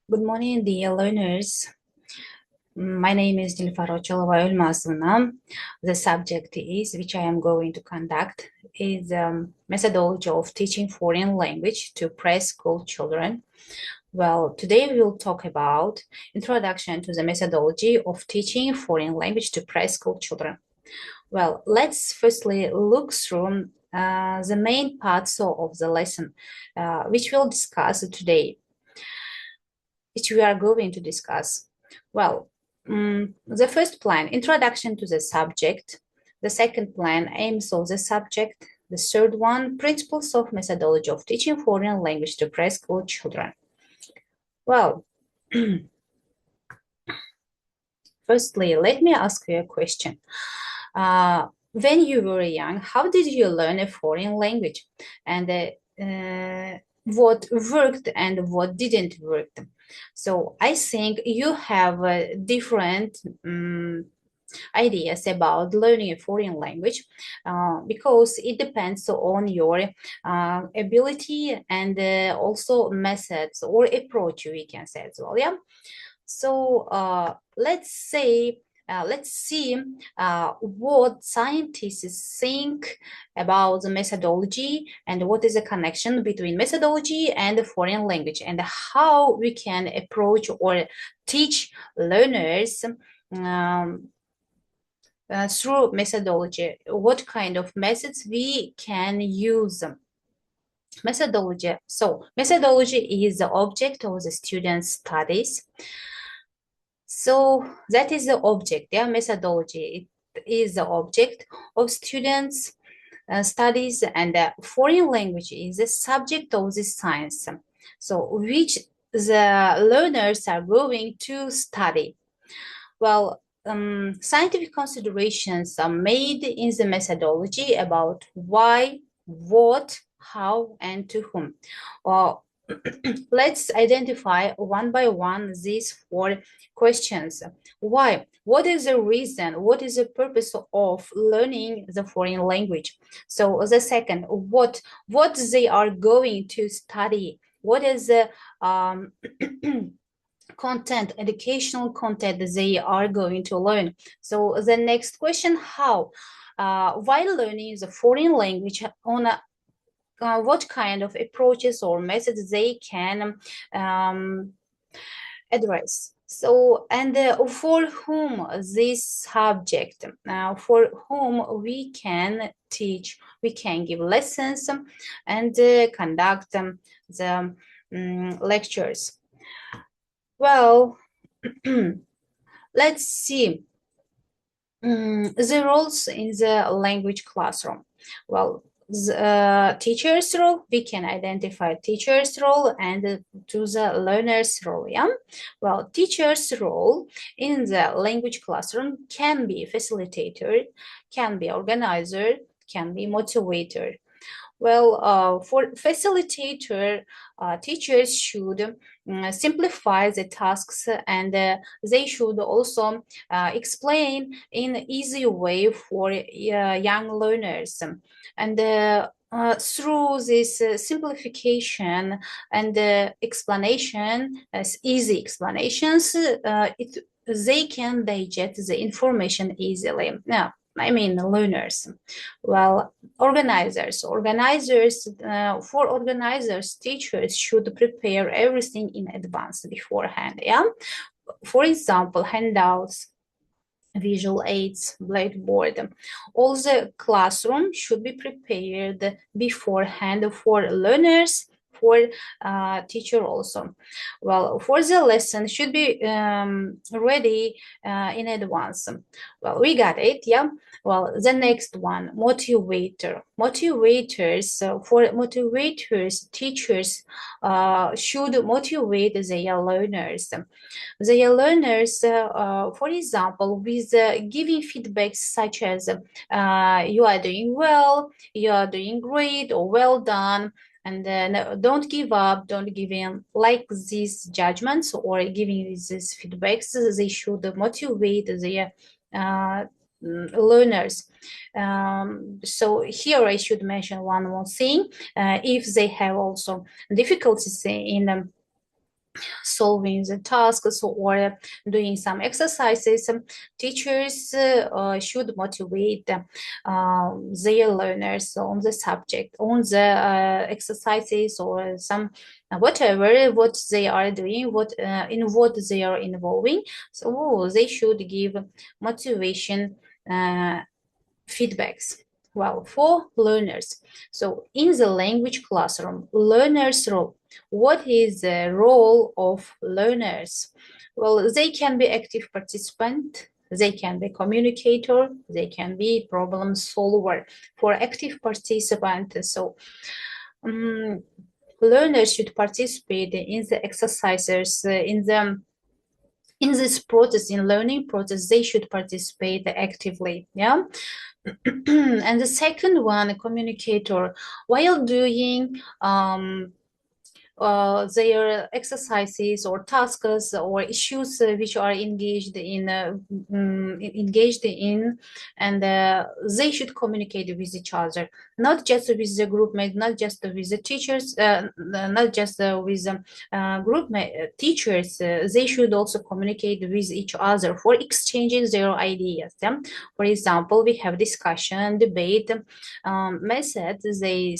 Good morning, dear learners. My name is N.Ochilova F. The subject is, which I am going to conduct, is methodology of teaching foreign language to preschool children. Well, today we will talk about introduction to the methodology of teaching foreign language to preschool children. Well, let's firstly look through the main parts of the lesson, which we'll discuss today, which we are going to discuss. Well, the first plan, introduction to the subject. The second plan, aims of the subject. The third one, principles of methodology of teaching foreign language to preschool children. Well, firstly, let me ask you a question. When you were young, how did you learn a foreign language? And what worked and what didn't work? So I think you have different ideas about learning a foreign language because it depends on your ability and also methods or approach, we can say as well. Yeah. So let's see what scientists think about the methodology and what is the connection between methodology and the foreign language and how we can approach or teach learners through methodology, what kind of methods we can use. Methodology. So methodology is the object of the student's studies. So that is the object, yeah, methodology. It is the object of students' studies, and foreign language is the subject of this science. So which the learners are going to study. Well, scientific considerations are made in the methodology about why, what, how, and to whom. Let's identify one by one these four questions. Why? What is the reason? What is the purpose of learning the foreign language? So the second, what they are going to study? What is the content, educational content they are going to learn? So the next question, how? While learning the foreign language, on a what kind of approaches or methods they can address. So, and for whom this subject, for whom we can teach, we can give lessons and conduct the lectures. Well, let's see the roles in the language classroom. Well, the teacher's role, we can identify teacher's role and to the learner's role. Yeah. Well, teacher's role in the language classroom can be facilitator, can be organizer, can be motivator. Well, for facilitator, teachers should simplify the tasks, and they should also explain in an easy way for young learners. And through this simplification and explanation, easy explanations, they can digest the information easily. Now, I mean, learners. Well, organizers, for organizers, teachers should prepare everything in advance beforehand. Yeah, for example, handouts, visual aids, blackboard. All the classroom should be prepared beforehand for learners, for teacher also. Well, for the lesson should be ready in advance. Well, we got it, yeah. Well, the next one, motivator. Motivators, for motivators, teachers should motivate their learners. Their learners, for example, with giving feedback such as you are doing well, you are doing great, or well done, and then don't give up, don't give in, like these judgments or giving these feedbacks. They should motivate their learners. So here I should mention one more thing. If they have also difficulties in solving the tasks or doing some exercises, teachers should motivate their learners on the subject, on the exercises or some whatever what they are doing, what in what they are involving. So they should give motivation feedbacks. Well, for learners. So in the language classroom, learners' role. What is the role of learners? Well, they can be active participant, they can be communicator, they can be problem solver. For active participant, so learners should participate in the exercises, in this process, in learning process, they should participate actively. Yeah. And the second one, a communicator, while doing their exercises or tasks or issues which are engaged in, and they should communicate with each other, not just with the group mate, not just with the teachers, not just with group teachers. They should also communicate with each other for exchanging their ideas. For example, we have discussion, debate methods. They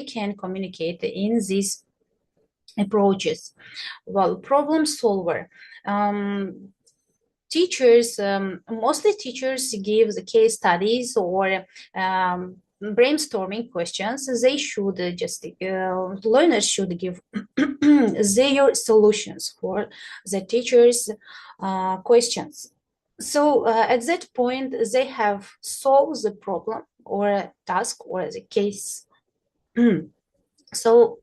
can communicate in this approaches. Well, problem solver. Teachers, mostly teachers give the case studies or brainstorming questions. They should learners should give their solutions for the teachers' questions. So at that point, they have solved the problem or a task or the case. So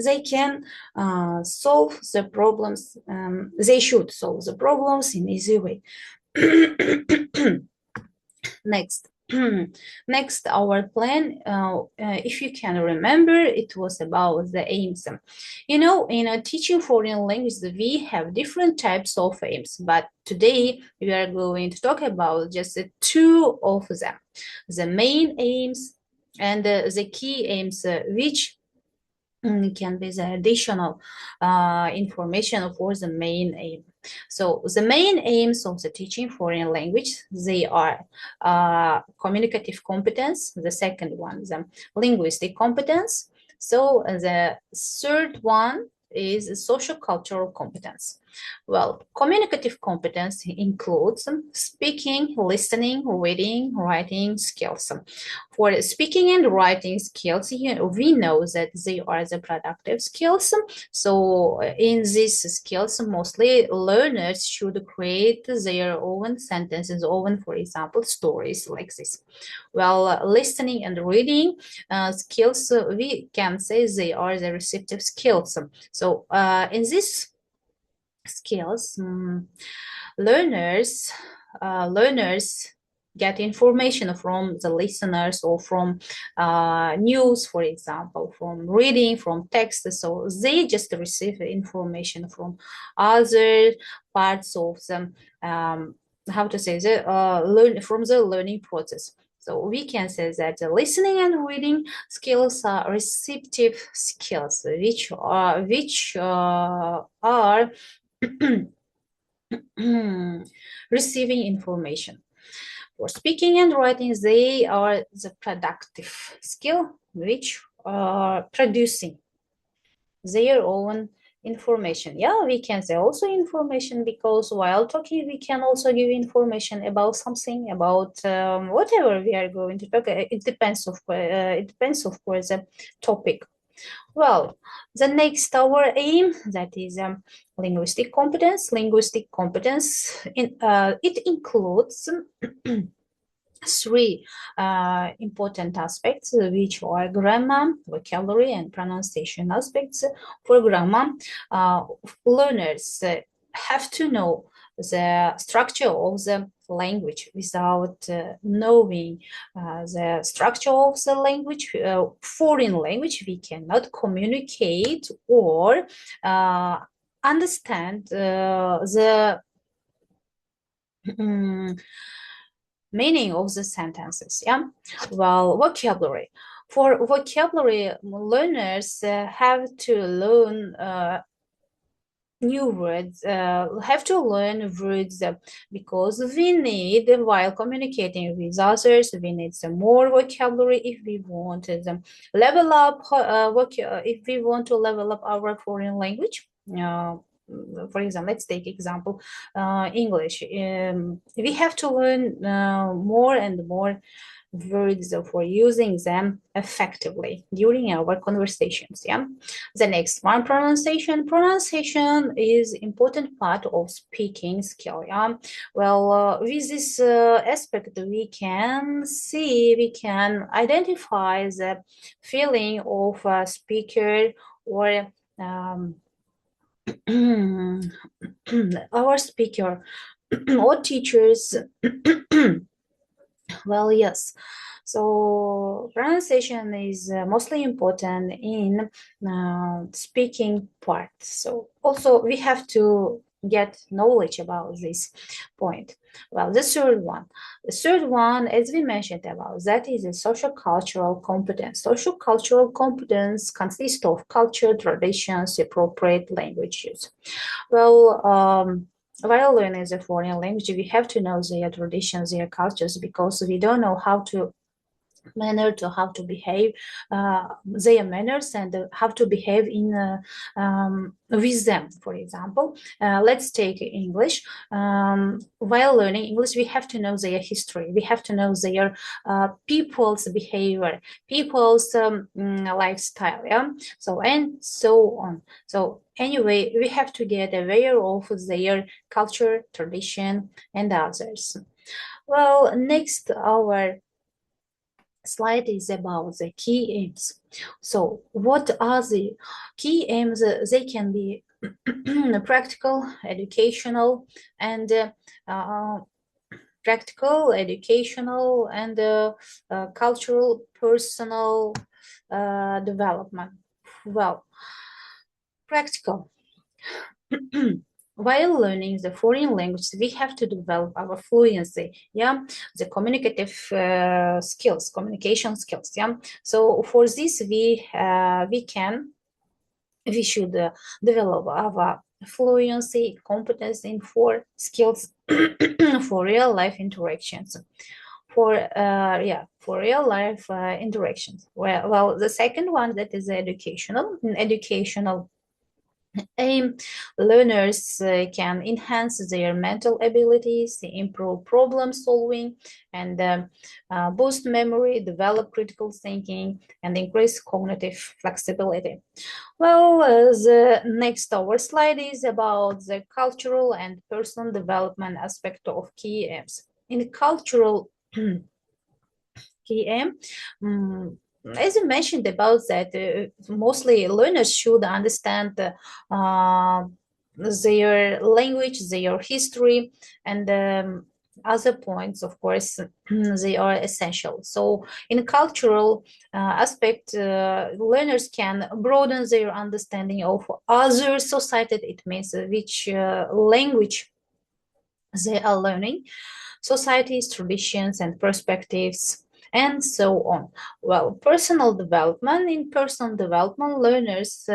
they can solve the problems. They should solve the problems in easy way. Next. Next, our plan, if you can remember, it was about the aims. You know, in teaching foreign language, we have different types of aims, but today we are going to talk about just two of them, the main aims and the key aims, which can be the additional information for the main aim. So the main aims of the teaching foreign language, they are communicative competence, the second one, the linguistic competence. So the third one is social cultural competence. Well, communicative competence includes speaking, listening, reading, writing skills. For speaking and writing skills, we know that they are the productive skills. So in these skills, mostly learners should create their own sentences, own, for example, stories like this. Well, listening and reading skills, we can say they are the receptive skills. So in this skills, learners get information from the listeners or from news, for example, from reading, from text. So they just receive information from other parts of the how to say from the learning process. So we can say that the listening and reading skills are receptive skills, which are receiving information. For speaking and writing, they are the productive skill, which are producing their own information. Yeah, we can say also information, because while talking, we can also give information about something, about whatever we are going to talk. It depends, of course, the topic. Well, the next our aim, that is linguistic competence. Linguistic competence, it includes three important aspects, which are grammar, vocabulary, and pronunciation aspects. For grammar, learners have to know the structure of the language. Without knowing the structure of the language, foreign language, we cannot communicate or understand the meaning of the sentences. Yeah. Well, vocabulary. For vocabulary, learners have to learn new words, have to learn words because we need, while communicating with others, we need some more vocabulary if we want to level up, if we want to level up our foreign language. For example, let's take example English. We have to learn more and more words for using them effectively during our conversations. Yeah. The next one, pronunciation. Pronunciation is important part of speaking skill. Yeah. Well, with this aspect, we can see, we can identify the feeling of a speaker or our speaker or teachers. Well, yes. So pronunciation is mostly important in speaking part. So also we have to get knowledge about this point. Well, the third one. The third one, as we mentioned about, that is a social cultural competence. Social cultural competence consists of culture, traditions, appropriate languages. Well, while learning a foreign language, we have to know their traditions, their cultures, because we don't know how to how to behave, their manners, and how to behave in with them. For example, let's take English. While learning English, we have to know their history. We have to know their people's behavior, people's lifestyle, yeah. So and so on. So anyway, we have to get aware of their culture, tradition, and others. Well, next, our slide is about the key aims. So what are the key aims? They can be practical, educational, and cultural, personal development. Well, practical. While learning the foreign language, we have to develop our fluency, yeah, the communicative skills, communication skills, yeah. So for this, we should develop our fluency, competence in four skills for real life interactions. For real life interactions. Well, the second one, that is educational aim. Learners can enhance their mental abilities, improve problem solving, and boost memory, develop critical thinking, and increase cognitive flexibility. Well, the next our slide is about the cultural and personal development aspect of key aims. In cultural key aim, as you mentioned about that, mostly learners should understand their language, their history, and other points, of course, they are essential. So in cultural aspect, learners can broaden their understanding of other society. It means which language they are learning, societies, traditions, and perspectives, and so on. Well, personal development. In personal development, learners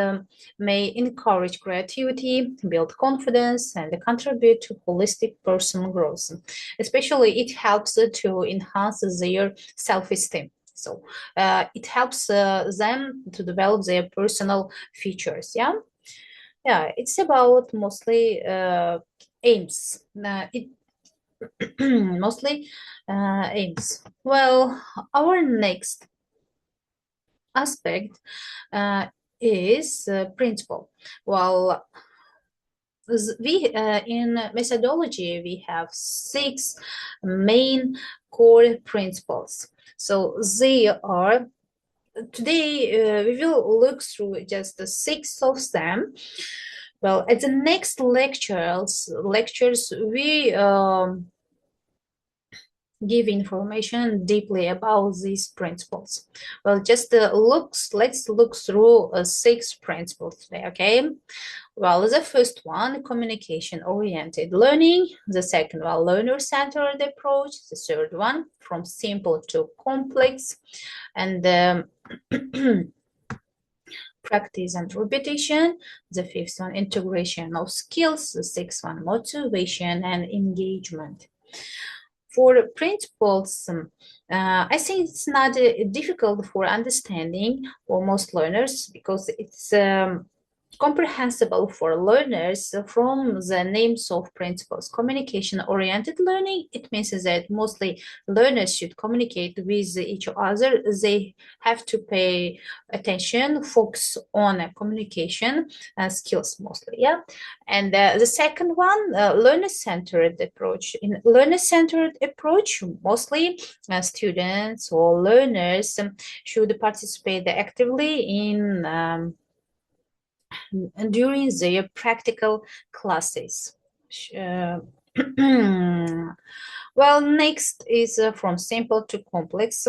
may encourage creativity, build confidence, and contribute to holistic personal growth. Especially, it helps to enhance their self-esteem. So it helps them to develop their personal features. Yeah, yeah. It's about mostly aims. Mostly aims. Well, our next aspect is principle. Well, we in methodology we have 6 main core principles. So they are, today we will look through just the 6 of them. Well, at the next lectures we give information deeply about these principles. Well, just let's look through 6 principles today, okay? Well, the first one, communication-oriented learning. The second one, learner-centered approach. The third one, from simple to complex. And practice and repetition. The fifth one, integration of skills. The sixth one, motivation and engagement. For principles, I think it's not difficult for understanding for most learners because it's comprehensible for learners from the names of principles. Communication-oriented learning, it means that mostly learners should communicate with each other. They have to pay attention, focus on communication skills mostly, yeah. And the second one, learner-centered approach. In learner-centered approach, mostly students or learners should participate actively in during their practical classes. Well, next is from simple to complex.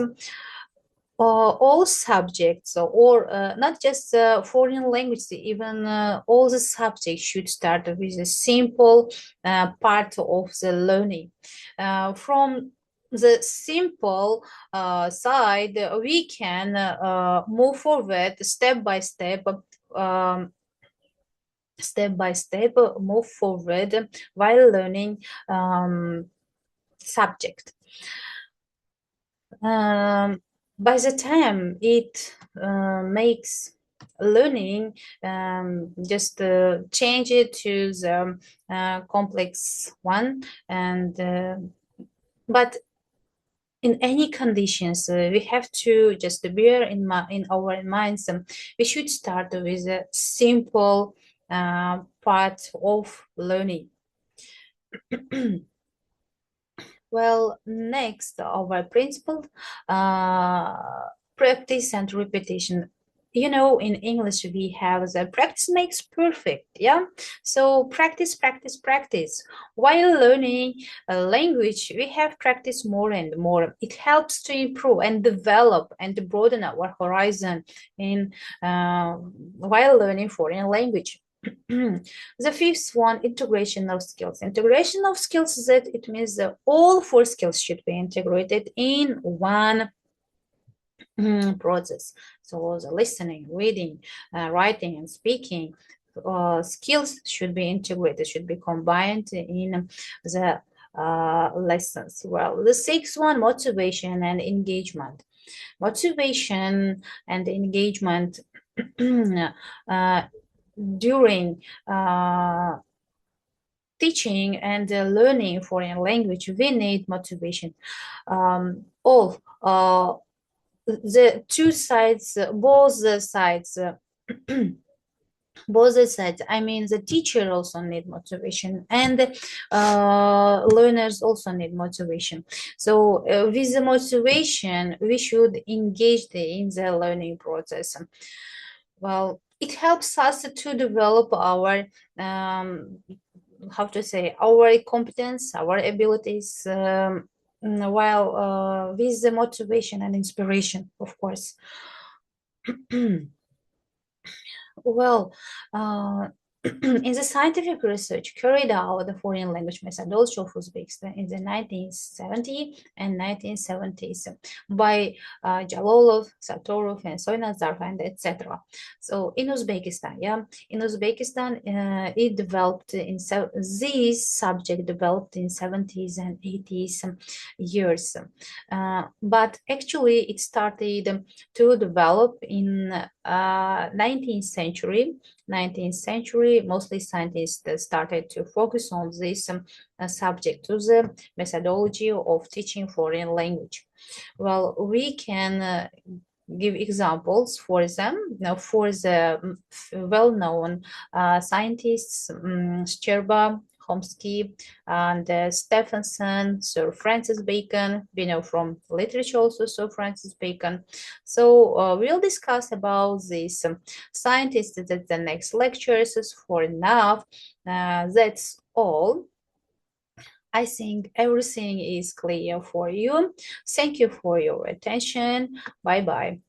All subjects or not just foreign language, even all the subjects should start with a simple part of the learning. From the simple side, we can move forward step by step, move forward while learning subject. By the time it makes learning, just change it to the complex one, and but in any conditions, we have to just bear in our minds, we should start with a simple part of learning. Well, next, our principle, practice and repetition. You know, in English, we have the practice makes perfect, yeah? So practice, practice, practice. While learning a language, we have practice more and more. It helps to improve and develop and to broaden our horizon in while learning foreign language. The fifth one, integration of skills. Integration of skills, that it means that all 4 skills should be integrated in one process. So the listening, reading, writing, and speaking skills should be integrated, should be combined in the lessons. Well, the sixth one, motivation and engagement. Motivation and engagement during teaching and learning foreign language, we need motivation. All the two sides, both sides, both sides. I mean, the teacher also need motivation, and learners also need motivation. So with the motivation, we should engage in the learning process. Well, it helps us to develop our how to say, our competence, our abilities, while with the motivation and inspiration, of course. Well, in the scientific research carried out the foreign language methodology of Uzbekistan in the 1970s and 1970s by Jalolov, Satorov, and Soynazarov, and etc. So in Uzbekistan, it developed in this subject developed in 70s and 80s years, but actually it started to develop in 19th century. Mostly scientists started to focus on this subject, to the methodology of teaching foreign language. Well, we can give examples for them. Now, for the well-known scientists, Scherba, Chomsky, and Stephenson, Sir Francis Bacon, we know from literature also Sir Francis Bacon. So we'll discuss about these scientists at the next lectures. For now, that's all. I think everything is clear for you. Thank you for your attention. Bye bye.